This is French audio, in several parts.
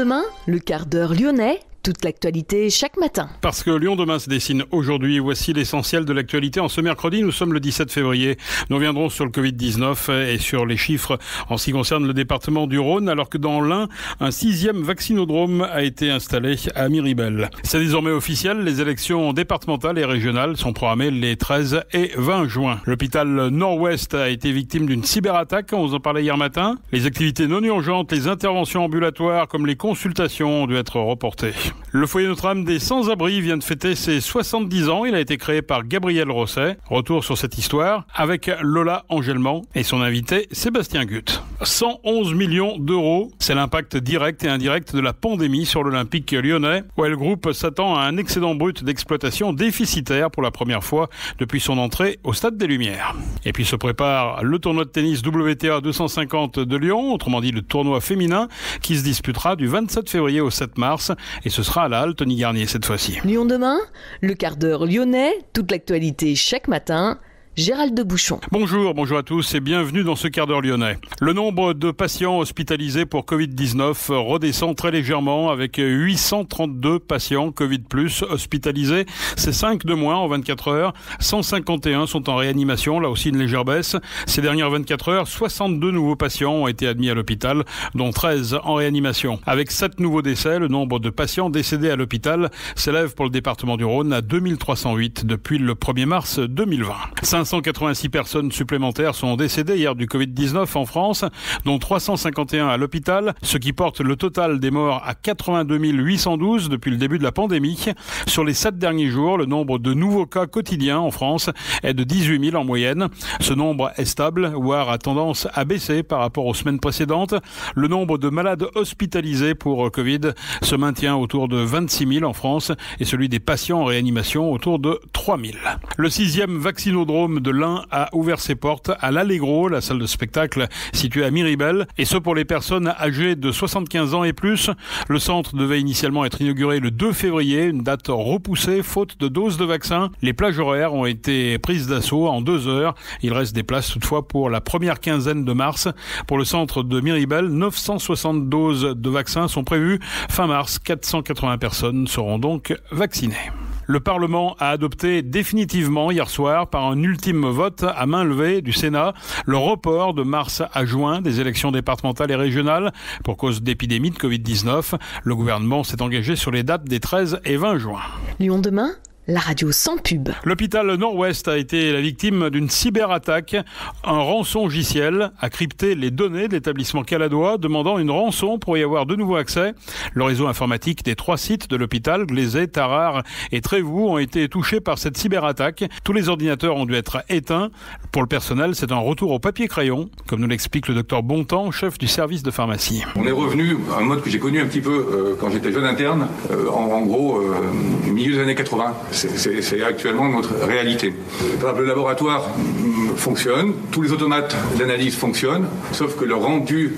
demain, le quart d'heure lyonnais. Toute l'actualité chaque matin. Parce que Lyon demain se dessine aujourd'hui, voici l'essentiel de l'actualité. En ce mercredi, nous sommes le 17 février. Nous reviendrons sur le Covid-19 et sur les chiffres en ce qui concerne le département du Rhône, alors que dans l'Ain, un 6e vaccinodrome a été installé à Miribel. C'est désormais officiel, les élections départementales et régionales sont programmées les 13 et 20 juin. L'hôpital Nord-Ouest a été victime d'une cyberattaque, on vous en parlait hier matin. Les activités non urgentes, les interventions ambulatoires comme les consultations ont dû être reportées. Le foyer Notre-Dame des Sans-Abri vient de fêter ses 70 ans. Il a été créé par Gabriel Rosset. Retour sur cette histoire avec Lola Angèlement et son invité Sébastien Gut. 111 millions d'euros, c'est l'impact direct et indirect de la pandémie sur l'Olympique lyonnais. Le groupe s'attend à un excédent brut d'exploitation déficitaire pour la première fois depuis son entrée au Stade des Lumières. Et puis se prépare le tournoi de tennis WTA 250 de Lyon, autrement dit le tournoi féminin, qui se disputera du 27 février au 7 mars. Et ce sera à la halle Tony Garnier cette fois-ci. Lyon demain, le quart d'heure lyonnais, toute l'actualité chaque matin. Gérald de Bouchon. Bonjour à tous et bienvenue dans ce quart d'heure lyonnais. Le nombre de patients hospitalisés pour Covid-19 redescend très légèrement avec 832 patients Covid+ hospitalisés. C'est 5 de moins en 24 heures. 151 sont en réanimation, là aussi une légère baisse. Ces dernières 24 heures, 62 nouveaux patients ont été admis à l'hôpital, dont 13 en réanimation. Avec 7 nouveaux décès, le nombre de patients décédés à l'hôpital s'élève pour le département du Rhône à 2308 depuis le 1er mars 2020. 586 personnes supplémentaires sont décédées hier du Covid-19 en France, dont 351 à l'hôpital, ce qui porte le total des morts à 82 812 depuis le début de la pandémie. Sur les 7 derniers jours, le nombre de nouveaux cas quotidiens en France est de 18 000 en moyenne. Ce nombre est stable, voire a tendance à baisser par rapport aux semaines précédentes. Le nombre de malades hospitalisés pour Covid se maintient autour de 26 000 en France et celui des patients en réanimation autour de 3 000. Le 6e vaccinodrome de l'Ain a ouvert ses portes à l'Allegro, la salle de spectacle située à Miribel, et ce pour les personnes âgées de 75 ans et plus. Le centre devait initialement être inauguré le 2 février, une date repoussée faute de doses de vaccin. Les plages horaires ont été prises d'assaut en 2 heures. Il reste des places toutefois pour la première quinzaine de mars. Pour le centre de Miribel, 960 doses de vaccins sont prévues. Fin mars, 480 personnes seront donc vaccinées. Le Parlement a adopté définitivement hier soir par un ultime vote à main levée du Sénat le report de mars à juin des élections départementales et régionales pour cause d'épidémie de Covid-19. Le gouvernement s'est engagé sur les dates des 13 et 20 juin. Lyon demain, la radio sans pub. L'hôpital Nord-Ouest a été la victime d'une cyberattaque. Un rançongiciel a crypté les données de l'établissement caladois, demandant une rançon pour y avoir de nouveau accès. Le réseau informatique des 3 sites de l'hôpital, Glazé, Tarare et Trévoux, ont été touchés par cette cyberattaque. Tous les ordinateurs ont dû être éteints. Pour le personnel, c'est un retour au papier-crayon, comme nous l'explique le docteur Bontemps, chef du service de pharmacie. On est revenu à un mode que j'ai connu un petit peu quand j'étais jeune interne, en gros, milieu des années 80. C'est actuellement notre réalité. Le laboratoire fonctionne, tous les automates d'analyse fonctionnent, sauf que le rendu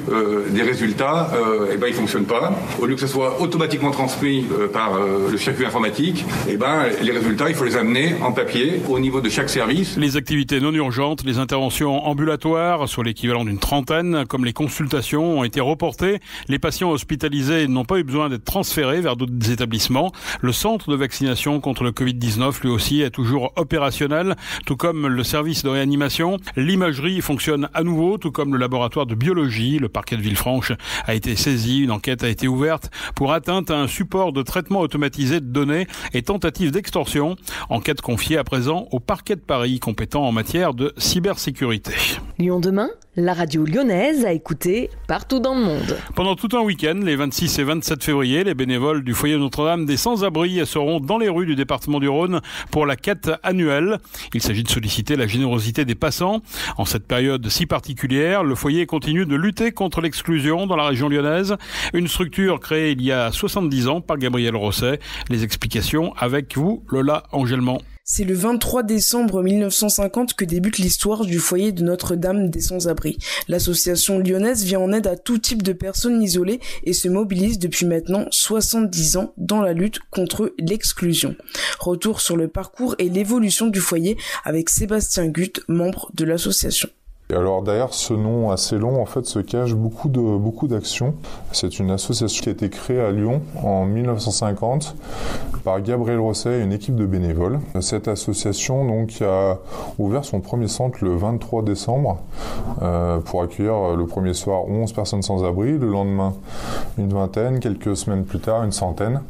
des résultats, il ne fonctionne pas. Au lieu que ce soit automatiquement transmis par le circuit informatique, les résultats, il faut les amener en papier au niveau de chaque service. Les activités non urgentes, les interventions ambulatoires, soit l'équivalent d'une trentaine, comme les consultations, ont été reportées. Les patients hospitalisés n'ont pas eu besoin d'être transférés vers d'autres établissements. Le centre de vaccination contre le Covid-19, lui aussi, est toujours opérationnel, tout comme le service de réanimation. L'imagerie fonctionne à nouveau, tout comme le laboratoire de biologie. Le parquet de Villefranche a été saisi, une enquête a été ouverte pour atteinte à un support de traitement automatisé de données et tentative d'extorsion. Enquête confiée à présent au parquet de Paris, compétent en matière de cybersécurité. Lyon demain, la radio lyonnaise à écouter partout dans le monde. Pendant tout un week-end, les 26 et 27 février, les bénévoles du foyer Notre-Dame des Sans-Abri seront dans les rues du département du Rhône pour la quête annuelle. Il s'agit de solliciter la générosité des passants. En cette période si particulière, le foyer continue de lutter contre l'exclusion dans la région lyonnaise. Une structure créée il y a 70 ans par Gabriel Rosset. Les explications avec vous, Lola Angèlement. C'est le 23 décembre 1950 que débute l'histoire du foyer de Notre-Dame des Sans-Abri. L'association lyonnaise vient en aide à tout type de personnes isolées et se mobilise depuis maintenant 70 ans dans la lutte contre l'exclusion. Retour sur le parcours et l'évolution du foyer avec Sébastien Gut, membre de l'association. Et alors derrière ce nom assez long, en fait, se cache beaucoup d'actions. C'est une association qui a été créée à Lyon en 1950 par Gabriel Rosset et une équipe de bénévoles. Cette association donc a ouvert son premier centre le 23 décembre pour accueillir le premier soir 11 personnes sans abri, le lendemain une vingtaine, quelques semaines plus tard une centaine.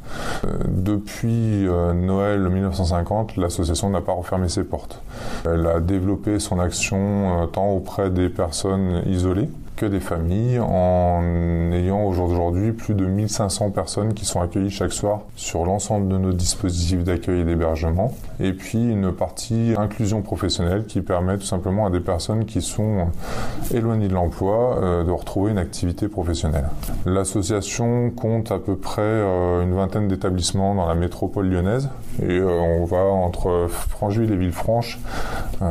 Depuis Noël 1950, l'association n'a pas refermé ses portes. Elle a développé son action tant auprès des personnes isolées que des familles, en ayant au jour d'aujourd'hui plus de 1500 personnes qui sont accueillies chaque soir sur l'ensemble de nos dispositifs d'accueil et d'hébergement. Et puis une partie inclusion professionnelle qui permet tout simplement à des personnes qui sont éloignées de l'emploi de retrouver une activité professionnelle. L'association compte à peu près une vingtaine d'établissements dans la métropole lyonnaise et on va entre Francheville et Villefranche,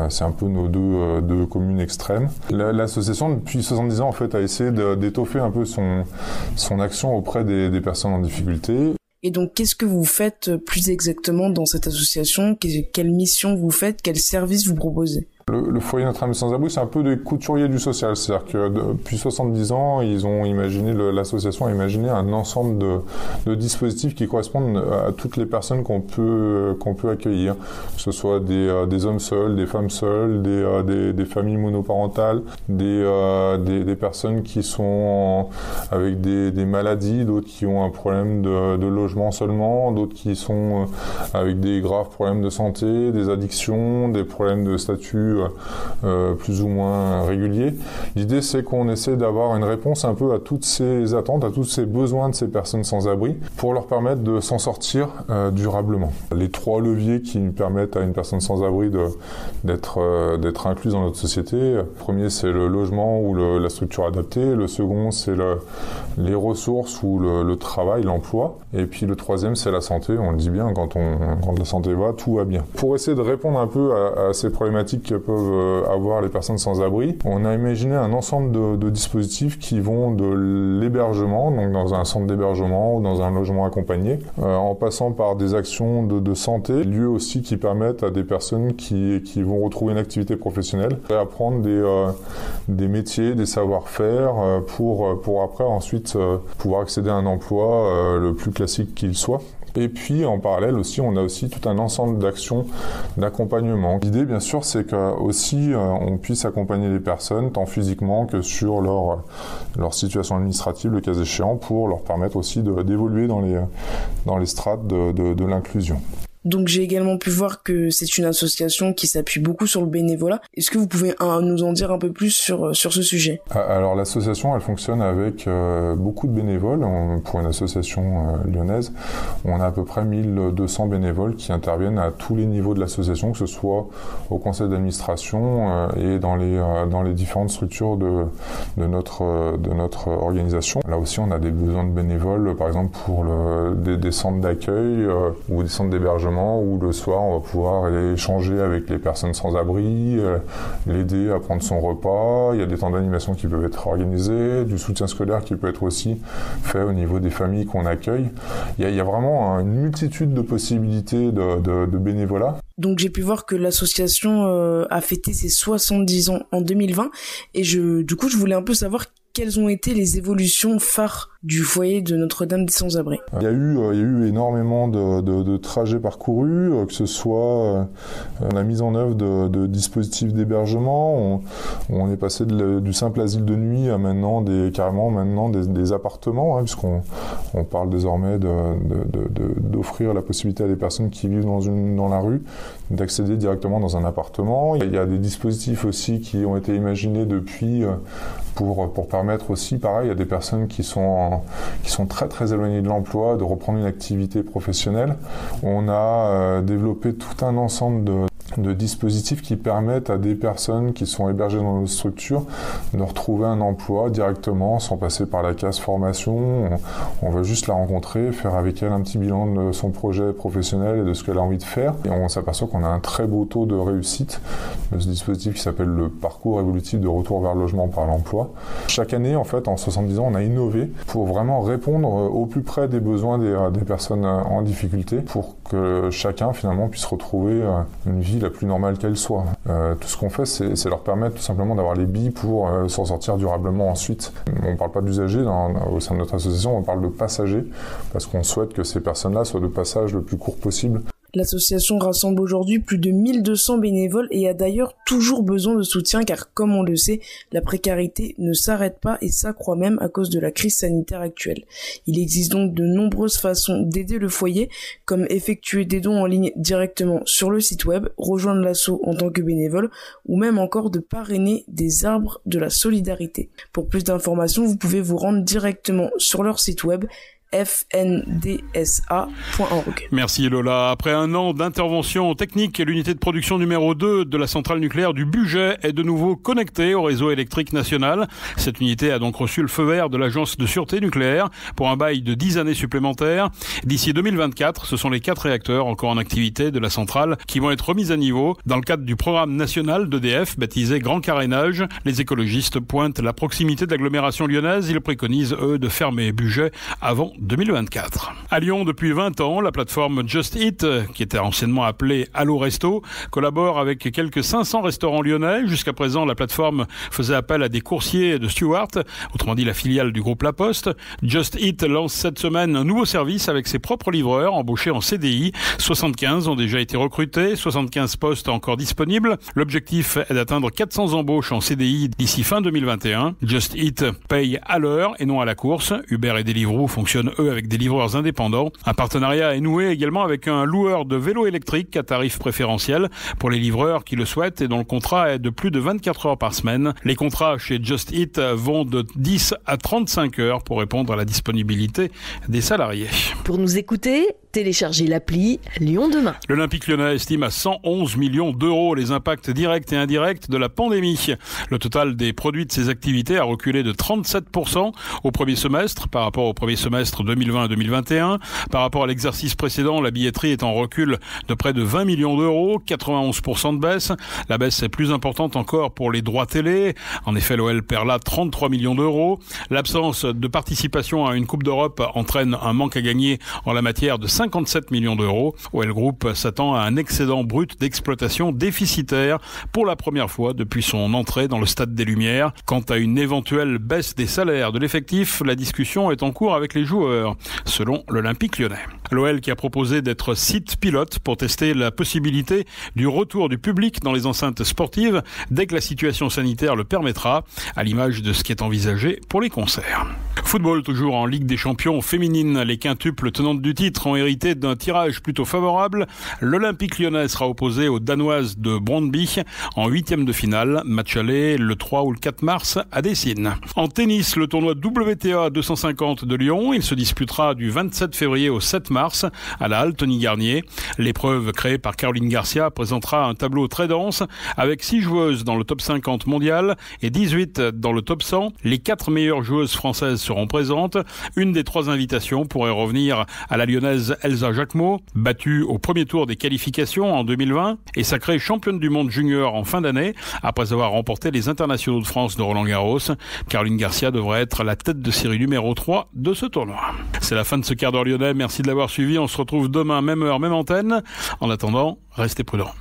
c'est un peu nos deux communes extrêmes. L'association depuis 70 ans en fait a essayé d'étoffer un peu son action auprès des personnes en difficulté. Et donc, qu'est-ce que vous faites plus exactement dans cette association ? Quelle mission vous faites ? Quel service vous proposez ? Le foyer Notre-Dame des Sans-Abri, c'est un peu des couturiers du social. C'est-à-dire que depuis 70 ans, l'association a imaginé un ensemble de dispositifs qui correspondent à toutes les personnes qu'on peut accueillir. Que ce soit des hommes seuls, des femmes seules, des familles monoparentales, des personnes qui sont avec des maladies, d'autres qui ont un problème de logement seulement, d'autres qui sont avec des graves problèmes de santé, des addictions, des problèmes de statut plus ou moins réguliers. L'idée, c'est qu'on essaie d'avoir une réponse un peu à toutes ces attentes, à tous ces besoins de ces personnes sans abri pour leur permettre de s'en sortir durablement. Les 3 leviers qui permettent à une personne sans abri d'être incluse dans notre société. Le premier, c'est le logement ou la structure adaptée. Le second, c'est les ressources ou le travail, l'emploi. Et puis le troisième, c'est la santé. On le dit bien, quand la santé va, tout va bien. Pour essayer de répondre un peu à ces problématiques que peuvent avoir les personnes sans abri, on a imaginé un ensemble de dispositifs qui vont de l'hébergement, donc dans un centre d'hébergement ou dans un logement accompagné, en passant par des actions de santé, lieux aussi qui permettent à des personnes qui vont retrouver une activité professionnelle et apprendre des métiers, des savoir-faire pour après ensuite pouvoir accéder à un emploi le plus classique qu'il soit. Et puis en parallèle aussi, on a aussi tout un ensemble d'actions d'accompagnement. L'idée, bien sûr, c'est qu'aussi on puisse accompagner les personnes tant physiquement que sur leur situation administrative, le cas échéant, pour leur permettre aussi d'évoluer dans les strates de l'inclusion. Donc j'ai également pu voir que c'est une association qui s'appuie beaucoup sur le bénévolat. Est-ce que vous pouvez nous en dire un peu plus sur ce sujet ? Alors l'association, elle fonctionne avec beaucoup de bénévoles. Pour une association lyonnaise, on a à peu près 1200 bénévoles qui interviennent à tous les niveaux de l'association, que ce soit au conseil d'administration et dans les différentes structures de notre organisation. Là aussi, on a des besoins de bénévoles, par exemple pour des centres d'accueil ou des centres d'hébergement, où le soir on va pouvoir aller échanger avec les personnes sans abri, l'aider à prendre son repas. Il y a des temps d'animation qui peuvent être organisés, du soutien scolaire qui peut être aussi fait au niveau des familles qu'on accueille. Il y a vraiment une multitude de possibilités de bénévolat. Donc j'ai pu voir que l'association a fêté ses 70 ans en 2020 et du coup je voulais un peu savoir quelles ont été les évolutions phares du foyer de Notre-Dame des Sans-Abri. Il y a eu énormément de trajets parcourus, que ce soit la mise en œuvre de dispositifs d'hébergement. On est passé du simple asile de nuit à maintenant des appartements, hein, puisqu'on parle désormais d'offrir la possibilité à des personnes qui vivent dans la rue d'accéder directement dans un appartement. Il y a des dispositifs aussi qui ont été imaginés depuis pour permettre aussi, pareil, à des personnes qui sont très très éloignées de l'emploi de reprendre une activité professionnelle. On a développé tout un ensemble de dispositifs qui permettent à des personnes qui sont hébergées dans nos structures de retrouver un emploi directement sans passer par la case formation. On va juste la rencontrer, faire avec elle un petit bilan de son projet professionnel et de ce qu'elle a envie de faire. Et on s'aperçoit qu'on a un très beau taux de réussite de ce dispositif qui s'appelle le parcours évolutif de retour vers le logement par l'emploi. Chaque année, en fait, en 70 ans, on a innové pour vraiment répondre au plus près des besoins des personnes en difficulté pour que chacun, finalement, puisse retrouver une vie la la plus normale qu'elle soit. Tout ce qu'on fait, c'est leur permettre tout simplement d'avoir les billes pour s'en sortir durablement ensuite. On ne parle pas d'usagers au sein de notre association, on parle de passagers, parce qu'on souhaite que ces personnes-là soient de passage le plus court possible. L'association rassemble aujourd'hui plus de 1200 bénévoles et a d'ailleurs toujours besoin de soutien car, comme on le sait, la précarité ne s'arrête pas et s'accroît même à cause de la crise sanitaire actuelle. Il existe donc de nombreuses façons d'aider le foyer, comme effectuer des dons en ligne directement sur le site web, rejoindre l'asso en tant que bénévole ou même encore de parrainer des arbres de la solidarité. Pour plus d'informations, vous pouvez vous rendre directement sur leur site web fndsa.org. Merci Lola. Après un an d'intervention technique, l'unité de production numéro 2 de la centrale nucléaire du Bugey est de nouveau connectée au réseau électrique national. Cette unité a donc reçu le feu vert de l'Agence de sûreté nucléaire pour un bail de 10 années supplémentaires. D'ici 2024, ce sont les 4 réacteurs encore en activité de la centrale qui vont être remis à niveau dans le cadre du programme national d'EDF baptisé Grand Carénage. Les écologistes pointent la proximité de l'agglomération lyonnaise. Ils préconisent, eux, de fermer Bugey avant 2024. À Lyon, depuis 20 ans, la plateforme Just Eat, qui était anciennement appelée Allo Resto, collabore avec quelques 500 restaurants lyonnais. Jusqu'à présent, la plateforme faisait appel à des coursiers de Stewart, autrement dit la filiale du groupe La Poste. Just Eat lance cette semaine un nouveau service avec ses propres livreurs embauchés en CDI. 75 ont déjà été recrutés, 75 postes encore disponibles. L'objectif est d'atteindre 400 embauches en CDI d'ici fin 2021. Just Eat paye à l'heure et non à la course. Uber et Deliveroo fonctionnent eux avec des livreurs indépendants. Un partenariat est noué également avec un loueur de vélos électriques à tarif préférentiel pour les livreurs qui le souhaitent et dont le contrat est de plus de 24 heures par semaine. Les contrats chez Just Eat vont de 10 à 35 heures pour répondre à la disponibilité des salariés. Pour nous écouter, téléchargez l'appli Lyon Demain. L'Olympique Lyonnais estime à 111 millions d'euros les impacts directs et indirects de la pandémie. Le total des produits de ces activités a reculé de 37% au premier semestre par rapport au premier semestre 2020-2021. Par rapport à l'exercice précédent, la billetterie est en recul de près de 20 millions d'euros, 91% de baisse. La baisse est plus importante encore pour les droits télé. En effet, l'OL perd là 33 millions d'euros. L'absence de participation à une Coupe d'Europe entraîne un manque à gagner en la matière de 57 millions d'euros. OL Group s'attend à un excédent brut d'exploitation déficitaire pour la première fois depuis son entrée dans le Stade des Lumières. Quant à une éventuelle baisse des salaires de l'effectif, la discussion est en cours avec les joueurs, selon l'Olympique Lyonnais. L'OL qui a proposé d'être site pilote pour tester la possibilité du retour du public dans les enceintes sportives dès que la situation sanitaire le permettra, à l'image de ce qui est envisagé pour les concerts. Football toujours en Ligue des Champions féminine. Les quintuples tenantes du titre ont hérité d'un tirage plutôt favorable. L'Olympique Lyonnais sera opposé aux Danoises de Brøndby en 8e de finale. Match aller le 3 ou le 4 mars à Dessines. En tennis, le tournoi WTA 250 de Lyon. Il se disputera du 27 février au 7 mars à la halle Tony Garnier. L'épreuve créée par Caroline Garcia présentera un tableau très dense avec 6 joueuses dans le top 50 mondial et 18 dans le top 100. Les 4 meilleures joueuses françaises seront présentes. Une des 3 invitations pourrait revenir à la lyonnaise Elsa Jacquemot, battue au premier tour des qualifications en 2020 et sacrée championne du monde junior en fin d'année après avoir remporté les internationaux de France de Roland-Garros. Caroline Garcia devrait être la tête de série numéro 3 de ce tournoi. C'est la fin de ce quart d'heure lyonnais. Merci de l'avoir suivi. On se retrouve demain, même heure, même antenne. En attendant, restez prudents.